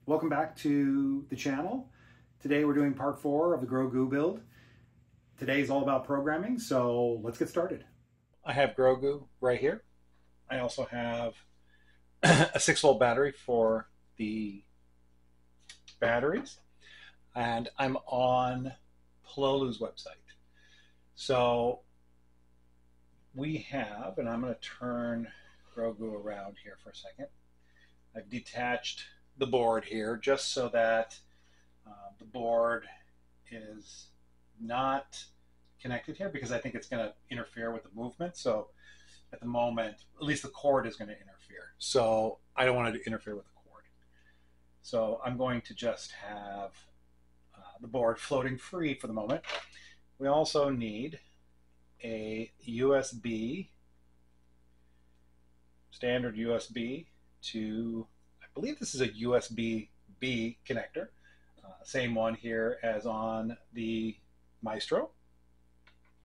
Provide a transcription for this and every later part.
Welcome back to the channel. Today we're doing part 4 of the Grogu build. Today is all about programming, so let's get started. I have Grogu right here. I also have a 6-volt battery for the batteries, and I'm on Pololu's website. So we have, and I'm going to turn Grogu around here for a second. I've detached the board here just so that the board is not connected here because I think it's going to interfere with the movement. So at the moment, at least the cord is going to interfere. So I don't want it to interfere with the cord. So I'm going to just have the board floating free for the moment. We also need a USB, standard USB to, I believe this is a USB-B connector. Same one here as on the Maestro.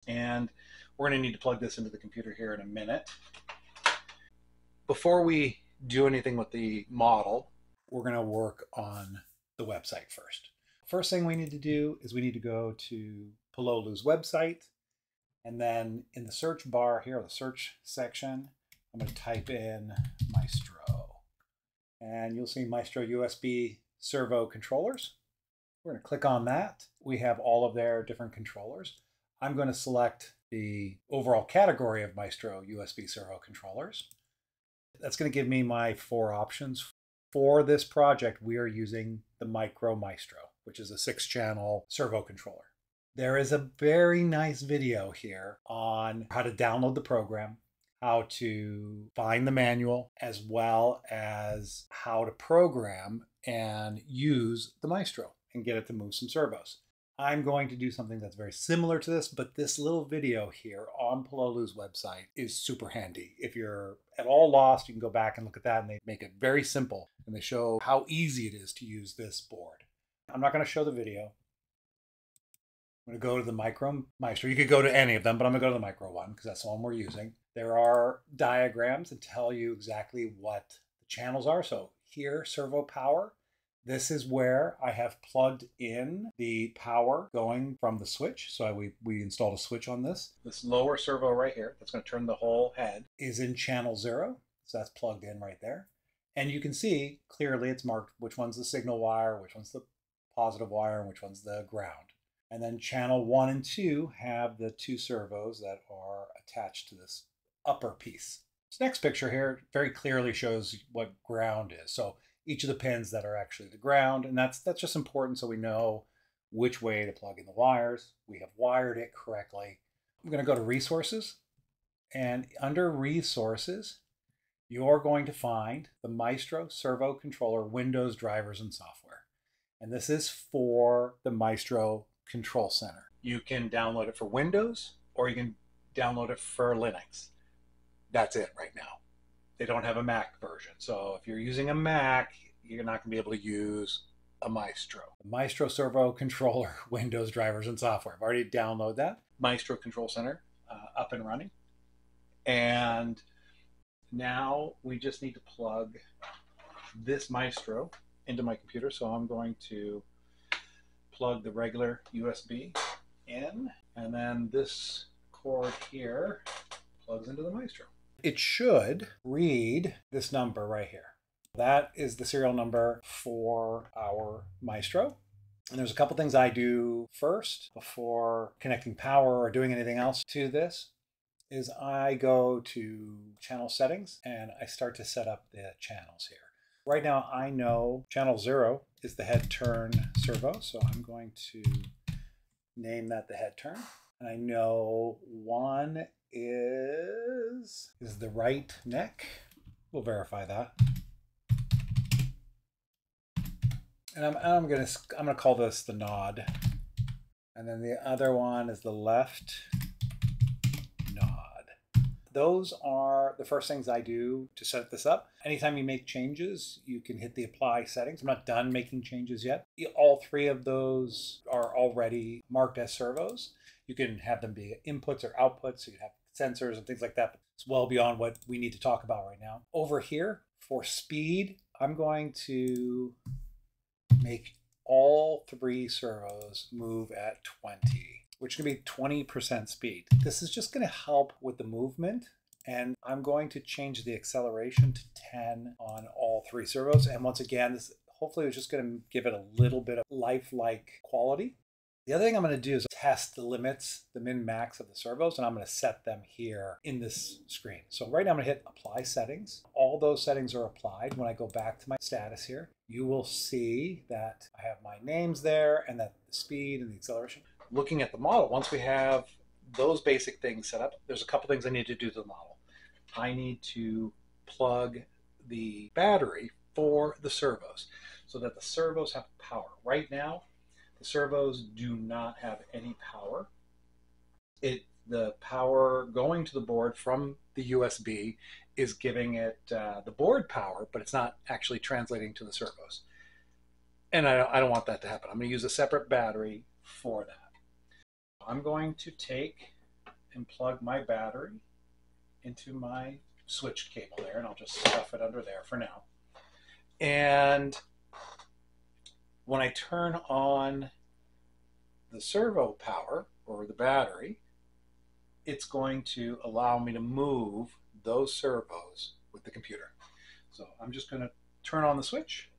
And we're going to need to plug this into the computer here in a minute. Before we do anything with the model, we're going to work on the website first. First thing we need to do is we need to go to Pololu's website. And then in the search bar here, the search section, I'm going to type in Maestro. And you'll see Maestro USB servo controllers. We're going to click on that. We have all of their different controllers. I'm going to select the overall category of Maestro USB servo controllers. That's going to give me my 4 options. For this project, we are using the Micro Maestro, which is a 6-channel servo controller. There is a very nice video here on how to download the program, how to find the manual, as well as how to program and use the Maestro and get it to move some servos. I'm going to do something that's very similar to this, but this little video here on Pololu's website is super handy. If you're at all lost, you can go back and look at that, and they make it very simple, and they show how easy it is to use this board. I'm not going to show the video. I'm going to go to the Micro Maestro. You could go to any of them, but I'm going to go to the Micro one because that's the one we're using. There are diagrams that tell you exactly what the channels are. So here, servo power. This is where I have plugged in the power going from the switch. So we installed a switch on this. This lower servo right here, that's going to turn the whole head, is in channel 0. So that's plugged in right there. And you can see clearly it's marked which one's the signal wire, which one's the positive wire, and which one's the ground. And then channel 1 and 2 have the 2 servos that are attached to this upper piece. This next picture here very clearly shows what ground is. So each of the pins that are actually the ground, and that's just important so we know which way to plug in the wires. We have wired it correctly. I'm going to go to Resources, and under Resources, you're going to find the Maestro Servo Controller Windows Drivers and Software. And this is for the Maestro Control Center. You can download it for Windows, or you can download it for Linux. That's it right now. They don't have a Mac version. So if you're using a Mac, you're not going to be able to use a Maestro. The Maestro Servo Controller, Windows Drivers and Software. I've already downloaded that. Maestro Control Center up and running. And now we just need to plug this Maestro into my computer. So I'm going to plug the regular USB in, and then this cord here plugs into the Maestro. It should read this number right here. That is the serial number for our Maestro. And there's a couple things I do first before connecting power or doing anything else to this is I go to channel settings and I start to set up the channels here. Right now I know channel 0 is the head turn servo, so I'm going to name that the head turn. And I know 1 is the right neck. We'll verify that. And I'm gonna call this the nod. And then the other one is the left nod. Those are the first things I do to set this up. Anytime you make changes, you can hit the apply settings. I'm not done making changes yet. All 3 of those are already marked as servos. You can have them be inputs or outputs, so you have sensors and things like that. But it's well beyond what we need to talk about right now. Over here, for speed, I'm going to make all 3 servos move at 20, which can be 20% speed. This is just going to help with the movement, and I'm going to change the acceleration to 10 on all 3 servos. And once again, this hopefully is just going to give it a little bit of lifelike quality. The other thing I'm going to do is test the limits, the min-max of the servos, and I'm going to set them here in this screen. So right now I'm going to hit Apply Settings. All those settings are applied. When I go back to my status here, you will see that I have my names there and that the speed and the acceleration. Looking at the model, once we have those basic things set up, there's a couple things I need to do to the model. I need to plug the battery for the servos so that the servos have power. Right now, the servos do not have any power. The power going to the board from the USB is giving it the board power, but it's not actually translating to the servos. And I don't want that to happen. I'm going to use a separate battery for that. I'm going to take and plug my battery into my switch cable there, and I'll just stuff it under there for now. And when I turn on the servo power, or the battery, it's going to allow me to move those servos with the computer. So I'm just going to turn on the switch.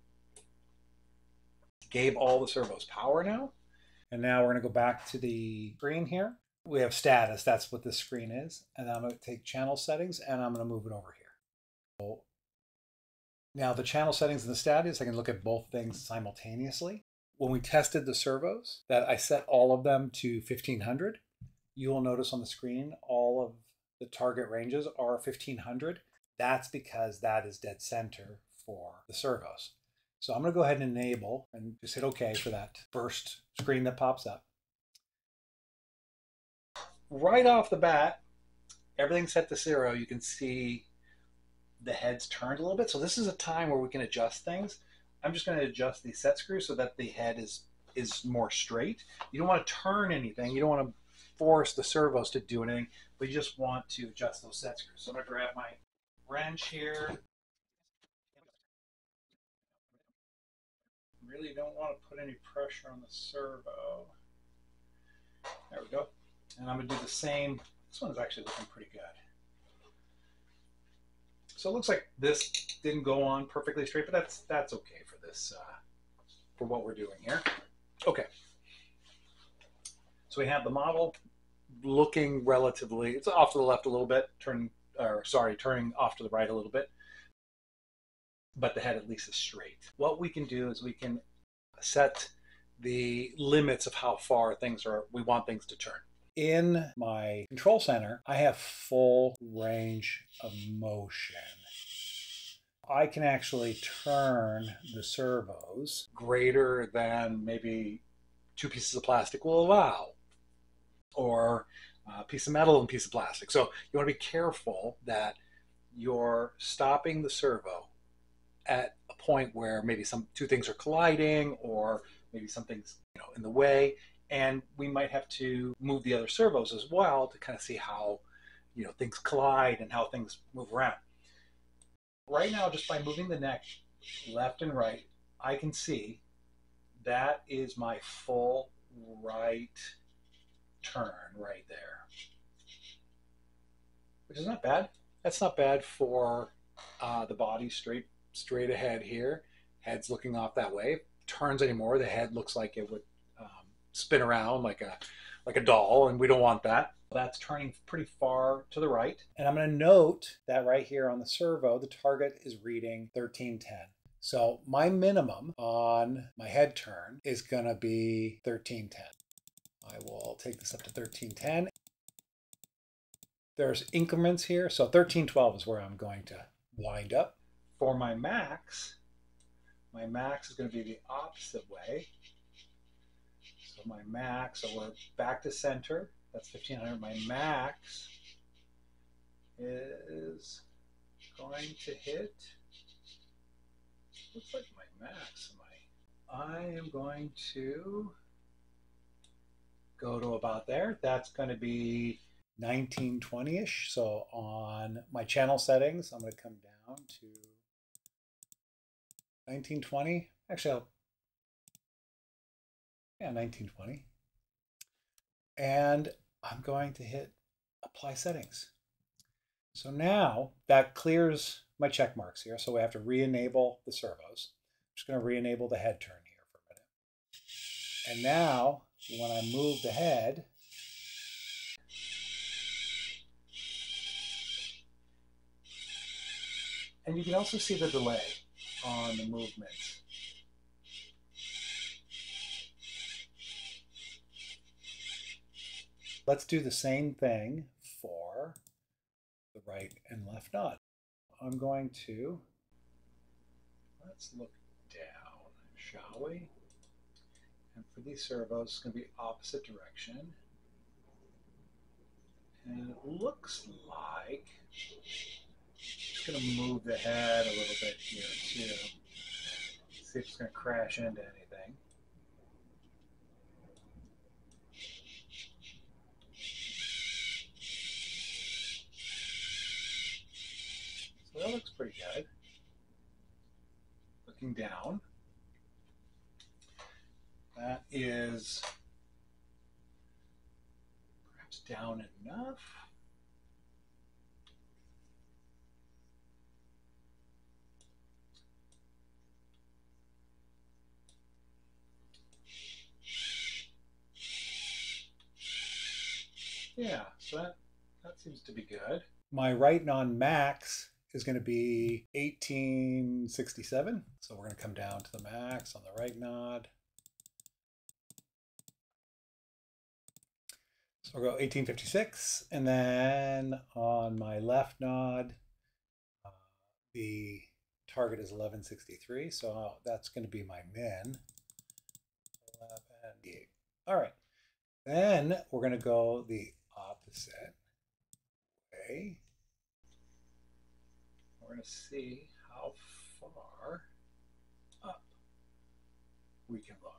Gave all the servos power now. And now we're going to go back to the screen here. We have status, that's what this screen is. And I'm going to take channel settings and I'm going to move it over here. So now the channel settings and the status, I can look at both things simultaneously. When we tested the servos, that I set all of them to 1500, you will notice on the screen all of the target ranges are 1500. That's because that is dead center for the servos. So I'm going to go ahead and enable and just hit OK for that first screen that pops up. Right off the bat, everything's set to 0. You can see the head's turned a little bit. So this is a time where we can adjust things. I'm just going to adjust the set screw so that the head is more straight. You don't want to turn anything. You don't want to force the servos to do anything, but you just want to adjust those set screws. So I'm going to grab my wrench here. Really don't want to put any pressure on the servo. There we go. And I'm going to do the same. This one is actually looking pretty good. So it looks like this didn't go on perfectly straight, but that's okay for this, for what we're doing here. Okay. So we have the model looking relatively, it's off to the left a little bit, turning off to the right a little bit, but the head at least is straight. What we can do is we can set the limits of how far we want things to turn. In my control center, I have full range of motion. I can actually turn the servos greater than maybe 2 pieces of plastic will allow, or a piece of metal and a piece of plastic. So you want to be careful that you're stopping the servo at a point where maybe two things are colliding, or maybe something's in the way. And we might have to move the other servos as well to kind of see how things collide and how things move around. Right now, just by moving the neck left and right, I can see that is my full right turn right there, which is not bad. That's not bad for the body straight ahead here. Head's looking off that way. If it turns anymore, the head looks like it would spin around like a doll, and we don't want that. That's turning pretty far to the right. And I'm going to note that right here on the servo, the target is reading 1310. So my minimum on my head turn is going to be 1310. I will take this up to 1310. There's increments here. So 1312 is where I'm going to wind up. For my max is going to be the opposite way. So my max, so we're back to center. That's 1500. My max is going to hit, looks like my max. I am going to go to about there. That's going to be 1920-ish. So on my channel settings, I'm going to come down to 1920. Actually, Yeah, 1920. And I'm going to hit apply settings. So now that clears my check marks here. So we have to re-enable the servos. I'm just going to re-enable the head turn here for a minute. And now when I move the head, and you can also see the delay on the movement. Let's do the same thing for the right and left nod. I'm going to, let's look down, shall we? And for these servos, it's going to be opposite direction. And it looks like it's going to move the head a little bit here too. See if it's going to crash into anything. So that looks pretty good. Looking down, that is perhaps down enough. Yeah, so that seems to be good. My right nod max is going to be 1867. So we're going to come down to the max on the right nod. So we'll go 1856. And then on my left nod, the target is 1163. So that's going to be my min. 11, all right. Then we're going to go the opposite way. We're going to see how far up we can look.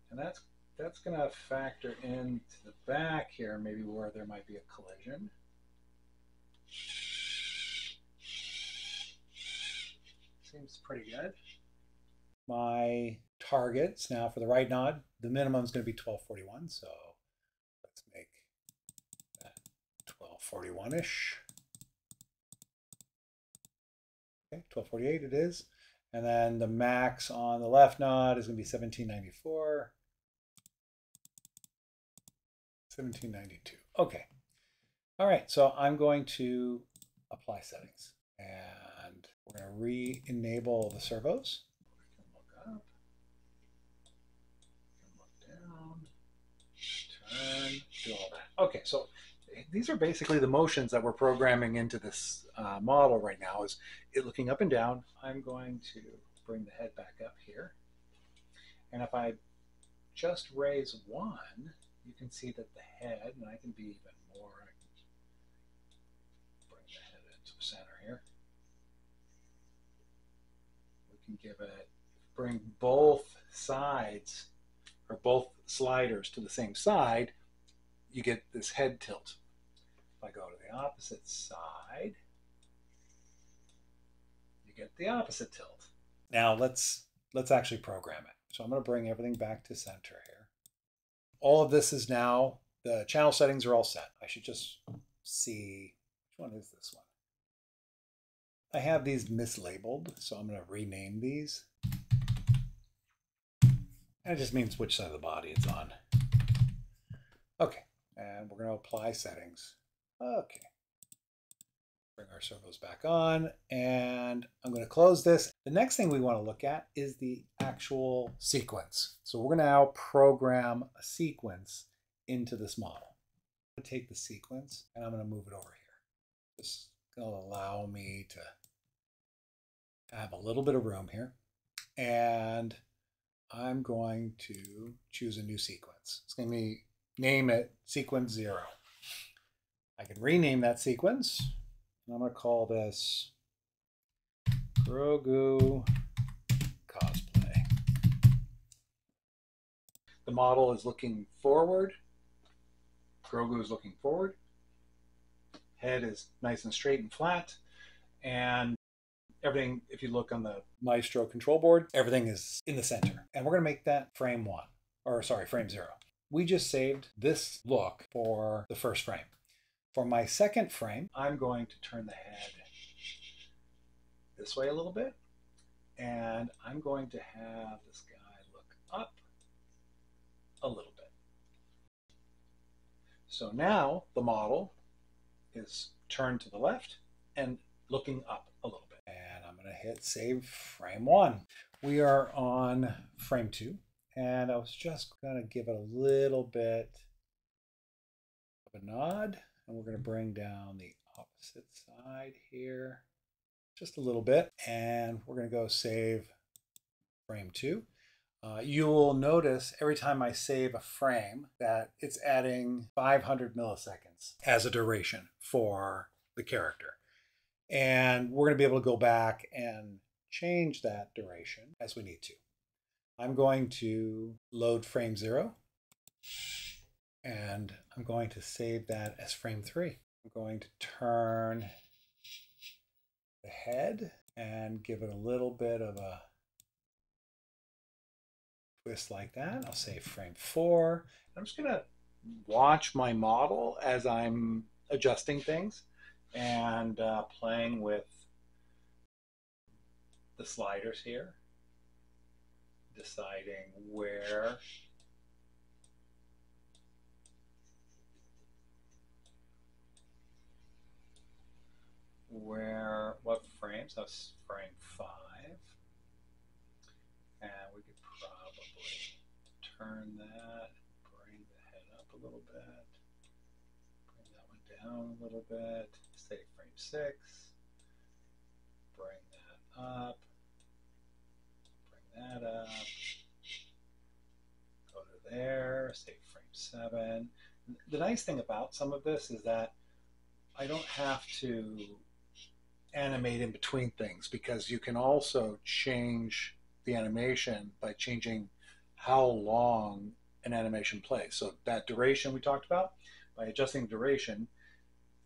And that's going to factor into the back here, maybe where there might be a collision. Seems pretty good. My targets now for the right nod, the minimum is going to be 1241, so let's make that 1241-ish. Okay, 1248 it is. And then the max on the left nod is going to be 1794. 1792. Okay. All right, so I'm going to apply settings. And we're going to re-enable the servos. We can look up. We can look down. Turn. Do all that. Okay, so these are basically the motions that we're programming into this model right now. Is it looking up and down? I'm going to bring the head back up here. And if I just raise one, you can see that the head, and I can be even more, I can bring the head into the center here. We can give it, bring both sides, or both sliders to the same side, you get this head tilt. If I go to the opposite side, you get the opposite tilt. Now let's actually program it. So I'm going to bring everything back to center here. All of this is now, the channel settings are all set. I should just see, which one is this one? I have these mislabeled, so I'm going to rename these. And it just means which side of the body it's on. Okay, and we're going to apply settings. Okay. Bring our servos back on, and I'm going to close this. The next thing we want to look at is the actual sequence. So we're going to now program a sequence into this model. I'm going to take the sequence and I'm going to move it over here. This is going to allow me to have a little bit of room here. And I'm going to choose a new sequence. It's going to be, name it sequence 0. I can rename that sequence. I'm going to call this Grogu Cosplay. The model is looking forward. Grogu is looking forward. Head is nice and straight and flat. And everything, if you look on the Maestro control board, everything is in the center. And we're going to make that frame 1, or sorry, frame 0. We just saved this look for the first frame. For my second frame, I'm going to turn the head this way a little bit. And I'm going to have this guy look up a little bit. So now the model is turned to the left and looking up a little bit. And I'm going to hit save frame 1. We are on frame 2. And I was just going to give it a little bit of a nod. And we're going to bring down the opposite side here just a little bit. And we're going to go save frame 2. You will notice every time I save a frame that it's adding 500 milliseconds as a duration for the character. And we're going to be able to go back and change that duration as we need to. I'm going to load frame 0. And I'm going to save that as frame 3. I'm going to turn the head and give it a little bit of a twist like that. I'll save frame 4. I'm just going to watch my model as I'm adjusting things and playing with the sliders here, deciding what frames. That's frame 5. And we could probably turn that, bring the head up a little bit, bring that one down a little bit, say frame 6, bring that up, bring that up, go to there, say frame 7. The nice thing about some of this is that I don't have to animate in between things, because you can also change the animation by changing how long an animation plays. So that duration we talked about, by adjusting duration,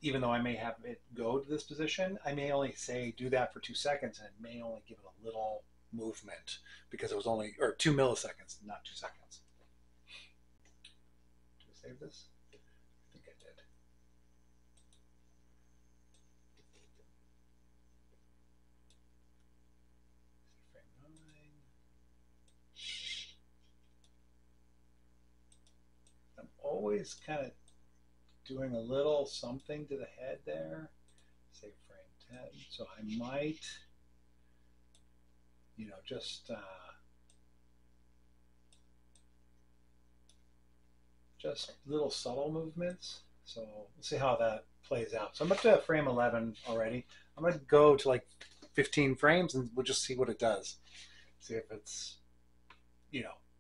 even though I may have it go to this position, I may only say do that for 2 seconds, and it may only give it a little movement because it was only, or 2 milliseconds, not 2 seconds. Did I save this? I think I did. Frame 9. I'm always kind of doing a little something to the head there. Say frame 10. So I might, just little subtle movements. So we'll see how that plays out. So I'm up to frame 11 already. I'm going to go to like 15 frames and we'll just see what it does. See if it's,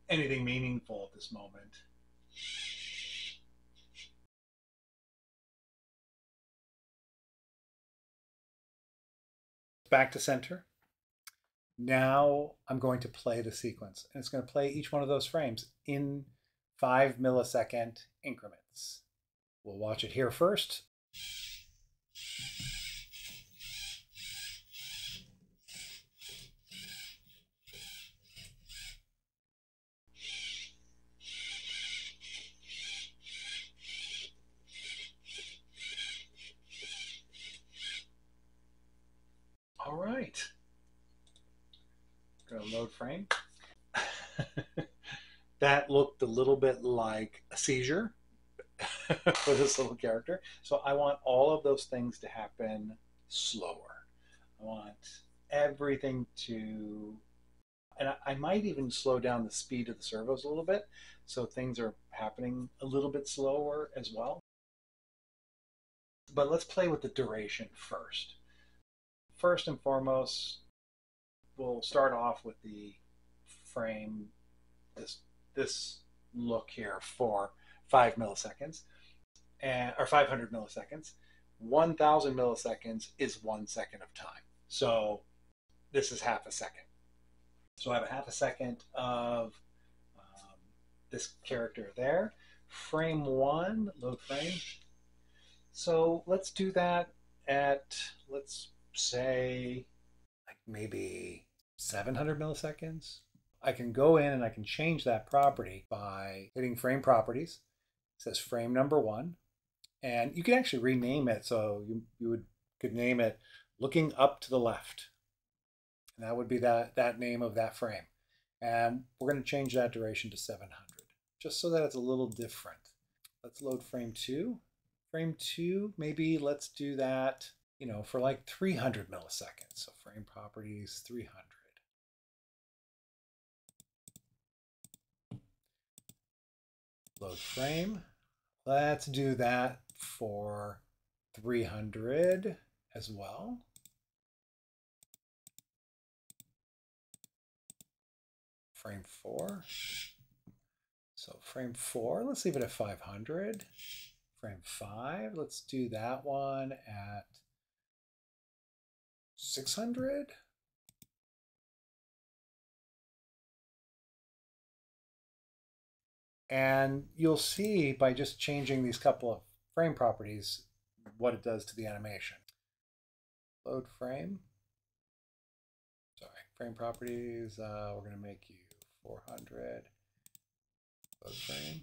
anything meaningful at this moment. Back to center. Now I'm going to play the sequence, and it's going to play each one of those frames in 5 millisecond increments. We'll watch it here first. All right. Going to load frame. That looked a little bit like a seizure for this little character. So I want all of those things to happen slower. I want everything to, and I might even slow down the speed of the servos a little bit, so things are happening a little bit slower as well. But let's play with the duration first. First and foremost, we'll start off with the frame, this look here for 5 milliseconds, or 500 milliseconds. 1,000 milliseconds is 1 second of time. So this is half a second. So I have a half a second of this character there. Frame 1, load frame. So let's do that at, let's say, maybe 700 milliseconds. I can go in and I can change that property by hitting frame properties. It says frame number 1. And you can actually rename it. So you could name it looking up to the left. And that would be that name of that frame. And we're going to change that duration to 700, just so that it's a little different. Let's load frame 2. Frame 2, maybe let's do that, for like 300 milliseconds. So frame properties, 300. Load frame. Let's do that for 300 as well. Frame 4. So frame 4, let's leave it at 500. Frame 5, let's do that one at 600. And you'll see by just changing these couple of frame properties what it does to the animation. Load frame. Sorry, frame properties. We're going to make you 400. Load frame.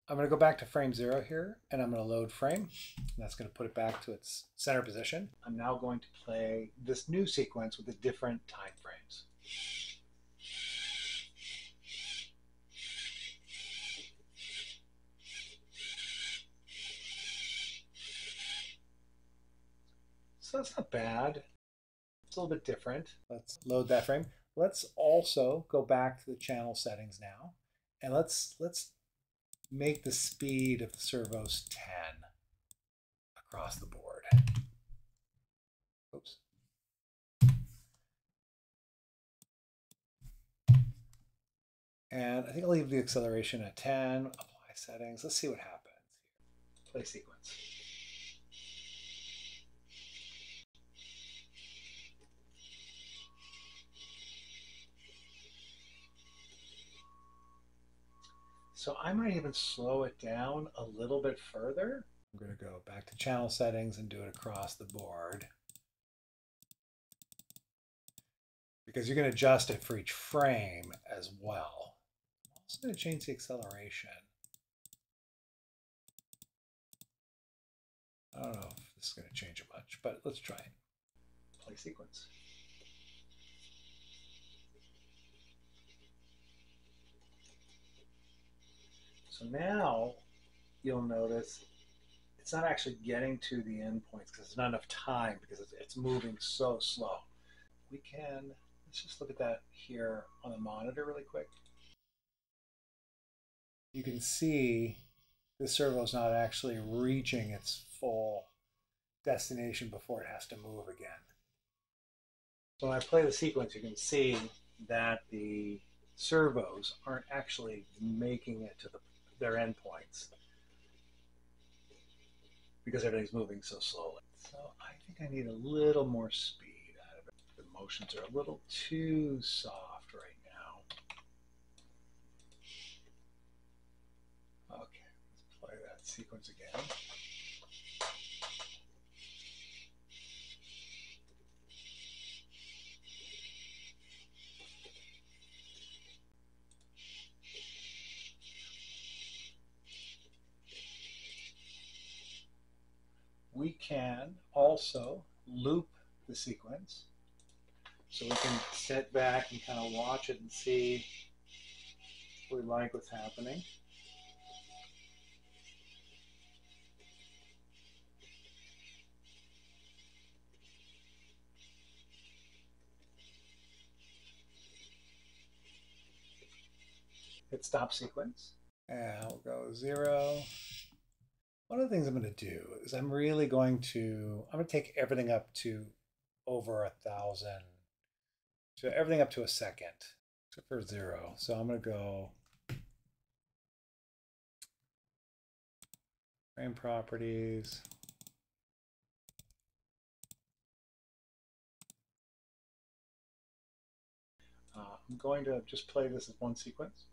I'm going to go back to frame 0 here, and I'm going to load frame. And that's going to put it back to its center position. I'm now going to play this new sequence with the different time frames. So that's not bad. It's a little bit different. Let's load that frame. Let's also go back to the channel settings now, and let's make the speed of the servos 10 across the board. Oops. And I think I'll leave the acceleration at 10, apply settings. Let's see what happens. Play sequence. So I might even slow it down a little bit further. I'm going to go back to channel settings and do it across the board, because you're going to adjust it for each frame as well. I'm also going to change the acceleration. I don't know if this is going to change it much, but let's try it. Play sequence. So now you'll notice it's not actually getting to the endpoints because there's not enough time, because it's moving so slow. Let's just look at that here on the monitor really quick. You can see the servo's not actually reaching its full destination before it has to move again. So when I play the sequence, you can see that the servos aren't actually making it to their endpoints because everything's moving so slowly. So I think I need a little more speed out of it. The motions are a little too soft right now. Okay, let's play that sequence again. We can also loop the sequence, so we can sit back and kind of watch it and see if we like what's happening. Hit stop sequence, and we'll go 0. One of the things I'm going to do is I'm going to take everything up to over 1,000, so everything up to a second, except for 0. So I'm going to go frame properties. I'm going to just play this as one sequence.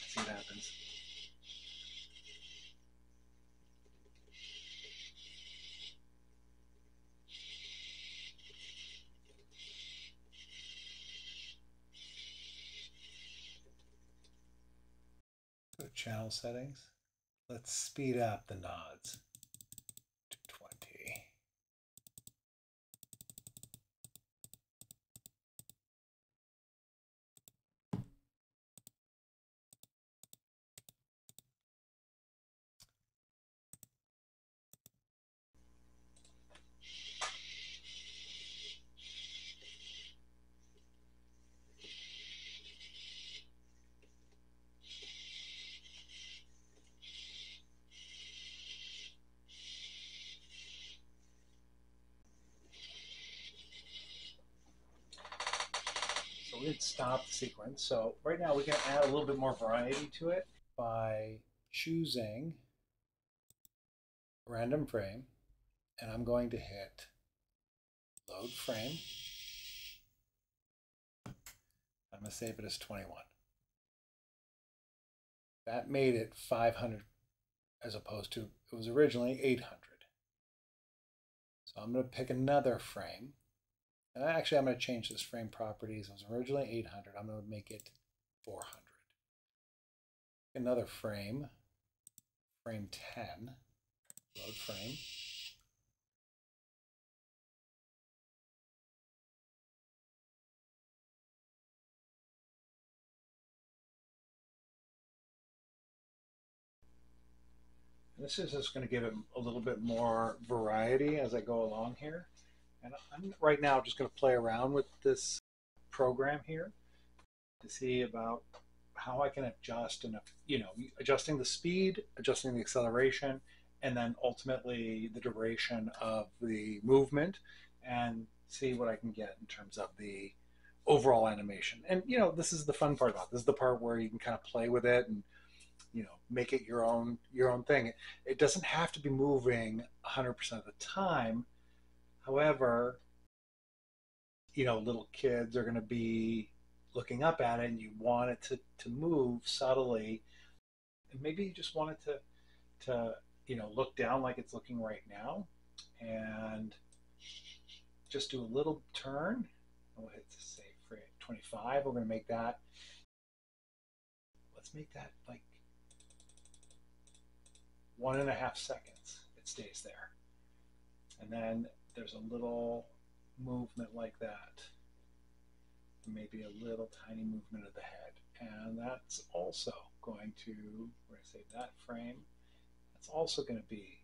See what happens. channel settings. Let's speed up the nods to 20. So we had stopped the sequence. So right now we can add a little bit more variety to it by choosing a random frame, and I'm going to hit load frame. I'm going to save it as 21. That made it 500 as opposed to, it was originally 800. So I'm going to pick another frame. And actually, I'm going to change this frame properties. It was originally 800. I'm going to make it 400. Another frame, frame 10, load frame. And this is just going to give it a little bit more variety as I go along here. And I'm right now just going to play around with this program here to see about how I can adjust and, adjusting the speed, adjusting the acceleration, and then ultimately the duration of the movement, and see what I can get in terms of the overall animation. And this is the fun part about it. This is the part where you can kind of play with it and make it your own thing. It doesn't have to be moving 100% of the time. However, little kids are going to be looking up at it, and you want it to move subtly, and maybe you just want it to look down like it's looking right now, and just do a little turn. We'll hit say for 25. We're going to make that. Let's make that like 1.5 seconds. It stays there, and then there's a little movement like that. Maybe a little tiny movement of the head, and that's also going to, we're going to save that frame. That's also going to be,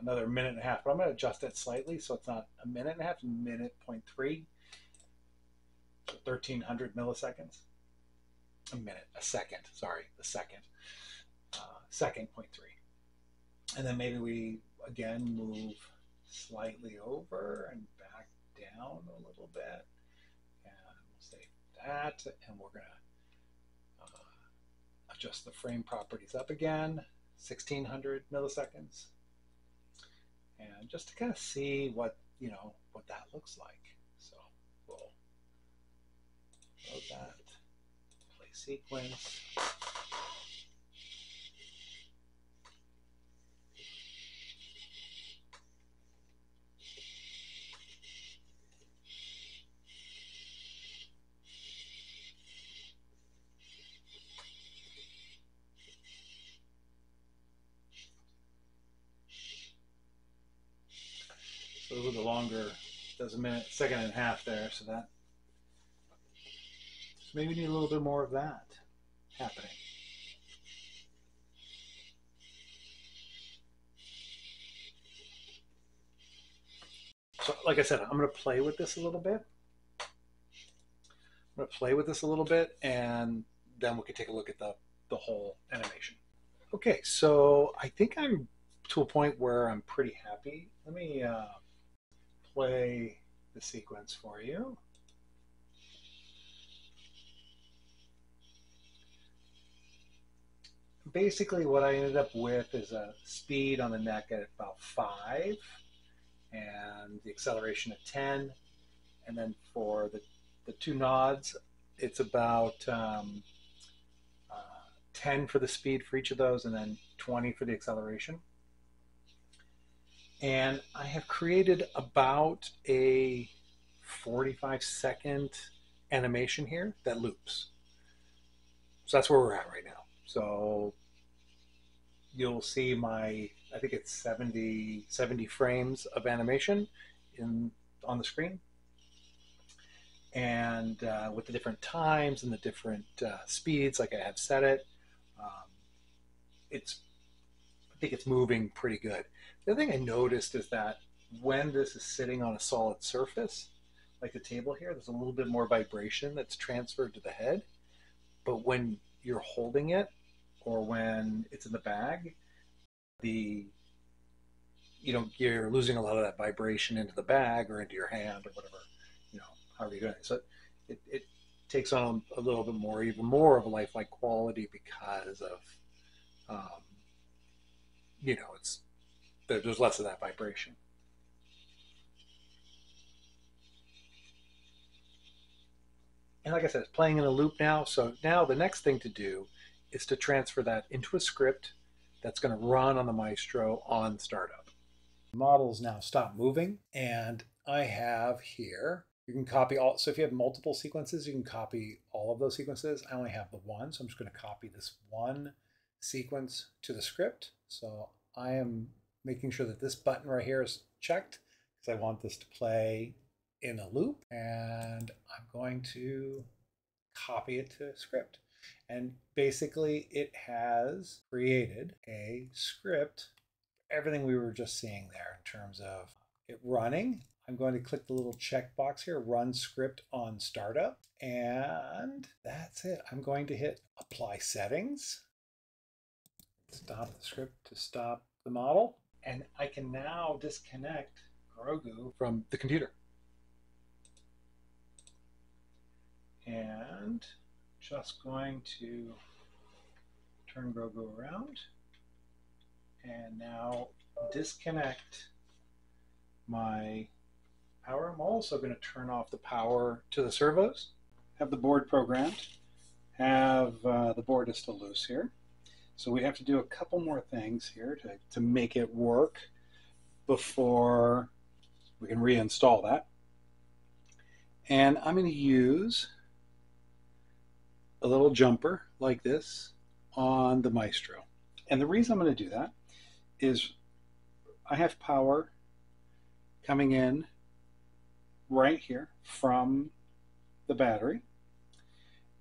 another 1.5 minutes, but I'm going to adjust it slightly so it's not 1.5 minutes, 1.3, so 1,300 milliseconds. A second, second 0.3, and then maybe we again move slightly over and back down a little bit. Save that, and we're going to adjust the frame properties up again, 1,600 milliseconds, and just to kind of see what that looks like. So we'll load that, play sequence. So those are the longer, does a minute, 1.5 seconds there, so maybe we need a little bit more of that happening. So like I said, I'm going to play with this a little bit. And then we can take a look at the whole animation. Okay, so I think I'm to a point where I'm pretty happy. Let me play the sequence for you. Basically what I ended up with is a speed on the neck at about 5 and the acceleration at 10, and then for the two nods it's about 10 for the speed for each of those, and then 20 for the acceleration. And I have created about a 45-second animation here that loops. So that's where we're at right now. So you'll see my, I think it's 70 frames of animation on the screen. And with the different times and the different speeds, like I have set it, um, I think it's moving pretty good. The other thing I noticed is that when this is sitting on a solid surface, like the table here, there's a little bit more vibration that's transferred to the head. But when you're holding it or when it's in the bag, the you're losing a lot of that vibration into the bag or into your hand or whatever, however you're doing it. So it takes on a little bit more, even more of a lifelike quality because of, um, it's there's less of that vibration. And like I said, it's playing in a loop now. So now the next thing to do is to transfer that into a script that's going to run on the Maestro on startup. The models now stop moving, and I have here, you can copy all, so if you have multiple sequences, you can copy all of those sequences. I only have the one, so I'm just going to copy this one sequence to the script. So I am making sure that this button right here is checked because I want this to play in a loop, and I'm going to copy it to script. And basically it has created a script, everything we were just seeing there in terms of it running. I'm going to click the little checkbox here, run script on startup, and that's it. I'm going to hit apply settings, stop the script to stop the model, and I can now disconnect Grogu from the computer. And just going to turn Grogu around and now disconnect my power. I'm also going to turn off the power to the servos. Have the board programmed. Have the board is still loose here. So we have to do a couple more things here to make it work before we can reinstall that. And I'm going to use a little jumper like this on the Maestro. And the reason I'm going to do that is I have power coming in right here from the battery,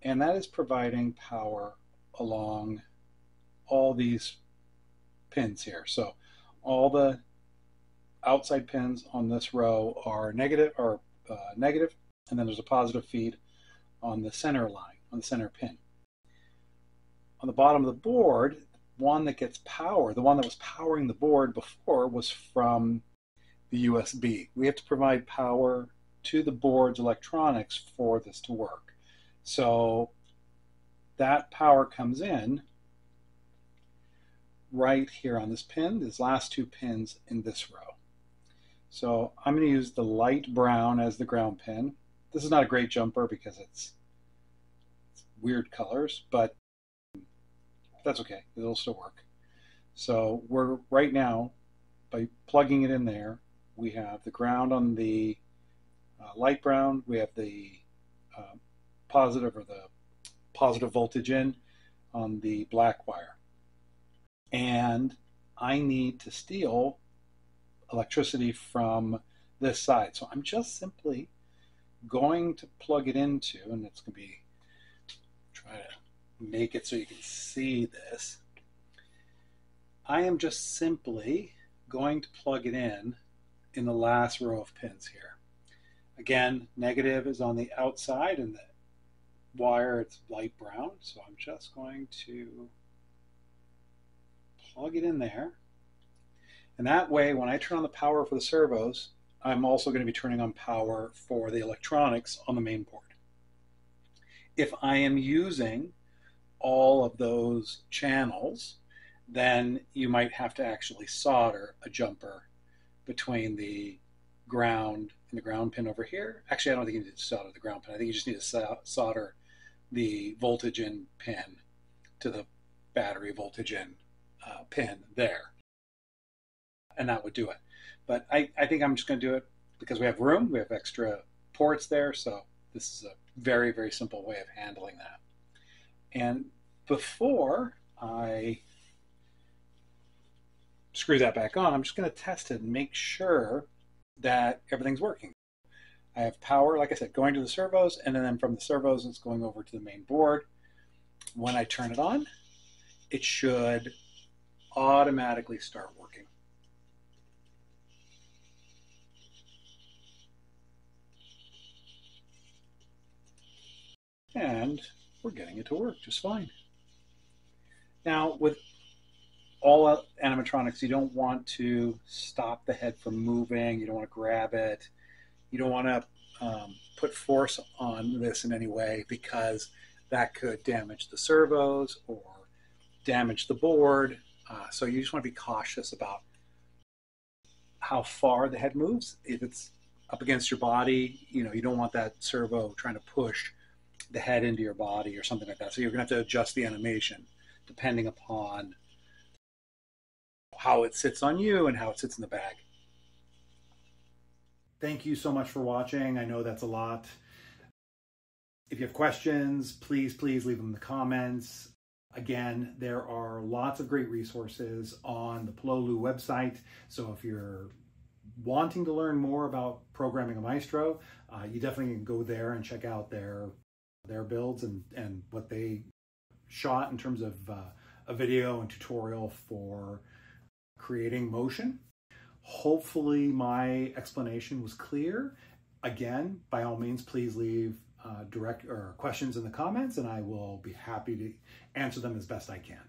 and that is providing power along all these pins here. So all the outside pins on this row are negative, and then there's a positive feed on the center line, on the center pin. On the bottom of the board, one that gets power, the one that was powering the board before was from the USB. We have to provide power to the board's electronics for this to work. So that power comes in right here on this pin, these last two pins in this row. So I'm going to use the light brown as the ground pin. This is not a great jumper because it's weird colors, but that's okay. It'll still work. So we're right now, by plugging it in there, we have the ground on the light brown, we have the positive, or the positive voltage in on the black wire. And I need to steal electricity from this side. So I'm just simply going to plug it into, and it's going to be, try to make it so you can see this. I am just simply going to plug it in the last row of pins here. Again, negative is on the outside, and the wire, it's light brown. So I'm just going to plug it in there. And that way, when I turn on the power for the servos, I'm also going to be turning on power for the electronics on the main board. If I am using all of those channels, then you might have to actually solder a jumper between the ground and the ground pin over here. Actually, I don't think you need to solder the ground pin. I think you just need to solder the voltage in pin to the battery voltage in pin there. And that would do it. But I think I'm just going to do it because we have room, we have extra ports there, so this is a very, very simple way of handling that. And before I screw that back on, I'm just going to test it and make sure that everything's working. I have power, like I said, going to the servos, and then from the servos, it's going over to the main board. When I turn it on, it should automatically start working. And we're getting it to work just fine. Now, with all animatronics, you don't want to stop the head from moving. You don't want to grab it. You don't want to put force on this in any way, because that could damage the servos or damage the board. So you just want to be cautious about how far the head moves. If it's up against your body, you don't want that servo trying to push the head into your body or something like that. So you're going to have to adjust the animation depending upon how it sits on you and how it sits in the bag. Thank you so much for watching. I know that's a lot. If you have questions, please leave them in the comments. Again, there are lots of great resources on the Pololu website. So if you're wanting to learn more about programming a Maestro, you definitely can go there and check out their builds and what they shot in terms of a video and tutorial for creating motion. Hopefully my explanation was clear. Again, by all means, please leave direct questions in the comments, and I will be happy to answer them as best I can.